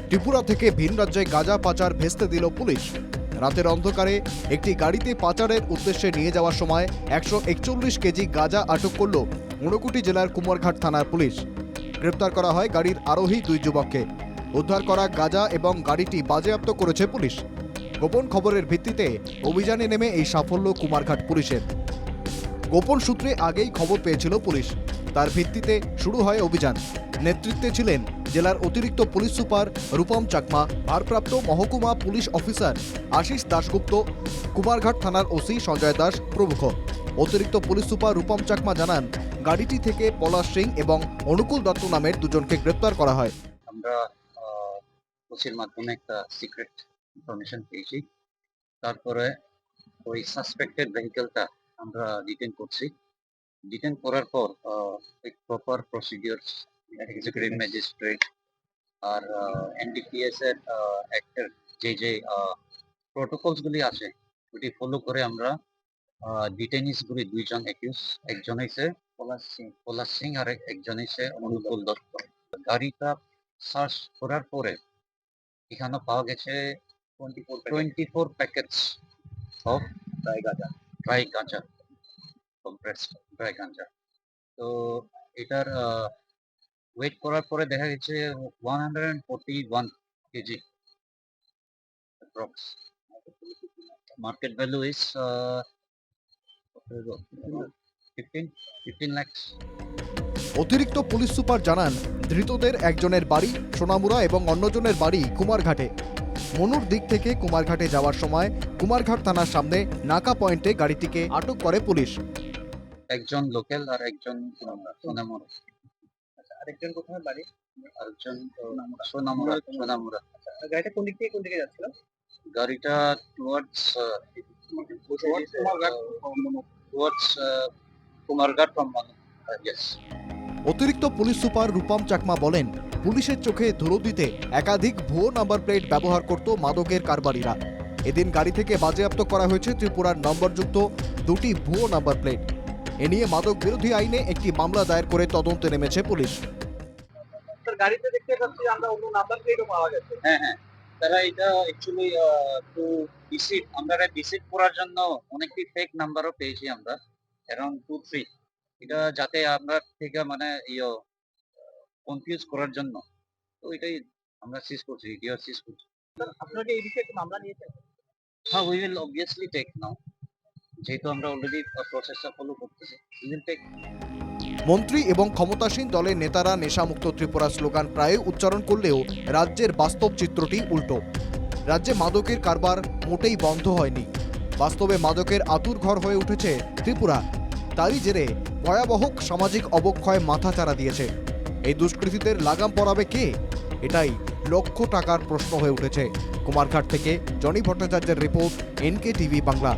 ত্রিপুরা থেকে ভিন রাজ্যে গাঁজা পাচার ভেস্তে দিল পুলিশ। রাতের অন্ধকারে একটি গাড়িতে পাচারের উদ্দেশ্যে নিয়ে যাওয়ার সময় 141 কেজি গাঁজা আটক করল ঊনকোটি জেলার কুমারঘাট থানার পুলিশ। গ্রেপ্তার করা হয় গাড়ির আরোহী 2 যুবককে। উদ্ধার করা গাঁজা এবং গাড়িটি বাজেয়াপ্ত করেছে পুলিশ। গোপন খবরের ভিত্তিতে অভিযানে নেমে এই সাফল্য কুমারঘাট পুলিশের। গোপন সূত্রে আগেই খবর পেয়েছিল পুলিশ, তার ভিত্তিতে শুরু হয় অভিযান। নেতৃত্বে ছিলেন জেলার অতিরিক্ত পুলিশ সুপার রূপম চাকমা, ভারপ্রাপ্ত মহকুমা পুলিশ অফিসার আশিস দাশগুপ্ত, কুমারঘাট থানার ওসি সঞ্জয় দাস প্রমুখ। অতিরিক্ত পুলিশ সুপার রূপম চাকমা জানান, গাড়িটি থেকে পলাশ সিং এবং অনুকূল দত্ত নামের দুজনকে গ্রেপ্তার করা হয়। আমরা ওসির মাধ্যমে একটা সিক্রেট ইনফরমেশন পেয়েছি। তারপরে ওই সাসপেক্টেড ভেহিকেলটা আমরা ডিটেন করছি। ডিটেন করার পর প্রপার প্রসিডিওরস, এক্সিকিউটিভ ম্যাজিস্ট্রেট আর এনডিপিএস এর অ্যাক্টের যে প্রোটোকলস গুলি আছে ওটি ফলো করে আমরা ডিটেনিস গুলি দুইজন অ্যাকিউজ, একজন হইছে পলাশ সিং আর একজন হইছে অনুকূল দত্ত। গাড়িটা সার্চ করার পরে এখানে পাওয়া গেছে 24 প্যাকেটস অফ ড্রাই গাঁজা, কম্প্রেসড ড্রাই গাঁজা। তো এটার ওয়েট করার পরে দেখা গেছে 141 KG approx. Market value is 15 lakhs। অতিরিক্ত পুলিশ সুপার জানান, ধৃতদের একজনের বাড়ি সোনামুড়া এবং অন্যজনের বাড়ি কুমারঘাটে। মনুর দিক থেকে কুমারঘাটে যাওয়ার সময় কুমারঘাট থানার সামনে নাকা পয়েন্টে গাড়িটিকে আটক করে পুলিশ। একজন লোকাল আর একজন সোনামুড়া। আরেকজন কোথায় বাড়ি? আরেকজন সোনামুড়া। গাড়িটা কোন দিক থেকে কোন দিকে যাচ্ছিল? গাড়িটা টুয়ার্ডস কুমারঘাট ফ্রম ইয়েস। অতিরিক্ত পুলিশ সুপার রূপম চাকমা বলেন, পুলিশের চোখে ধুলো দিতে একাধিক ভুয়ো নাম্বার প্লেট ব্যবহার করত মাদকের কারবারিরা। এদিন গাড়ি থেকে বাজেয়াপ্ত করা হয়েছে ত্রিপুরার নম্বরযুক্ত 2টি ভুয়ো নাম্বার প্লেট। এ নিয়ে মাদক বিরোধী আইনে একটি মামলা দায়ের করে তদন্তে নেমেছে পুলিশ। গাড়িতে দেখতে পাচ্ছি আমরা অন্য নাম্বার প্লেটও পাওয়া গেছে। হ্যাঁ, তারা এটা অ্যাকচুয়ালি টু ডিসিট, আমরা ডিসিট করার জন্য অনেকটি ফেক নাম্বারও পেয়েছি আমরা, অ্যারাউন্ড 2-3। এটা যাতে আমরা থেকে মানে কনফিউজ করার জন্য, তো এটাই আমরা সিজ করছি, ইডিও সিজ করছি। আপনারা কি এই বিষয়ে একটা মামলা নিয়েছেন? হ্যাঁ, উই উইল অবভিয়াসলি টেক নাও, যেহেতু আমরা অলরেডি প্রসেসটা ফলো করতেছি, উই উইল টেক। মন্ত্রী এবং ক্ষমতাসীন দলের নেতারা নেশামুক্ত ত্রিপুরা স্লোগান প্রায় উচ্চারণ করলেও রাজ্যের বাস্তব চিত্রটি উল্টো। রাজ্যে মাদকের কারবার মোটেই বন্ধ হয়নি। বাস্তবে মাদকের আতুরঘর হয়ে উঠেছে ত্রিপুরা। তারই জেরে ভয়াবহ সামাজিক অবক্ষয় মাথাচাড়া দিয়েছে। এই দুষ্কৃতীদের লাগাম পরাবে কে? এটাই লক্ষ টাকার প্রশ্ন হয়ে উঠেছে। কুমারঘাট থেকে জনি ভট্টাচার্যের রিপোর্ট, NK টিভি বাংলা।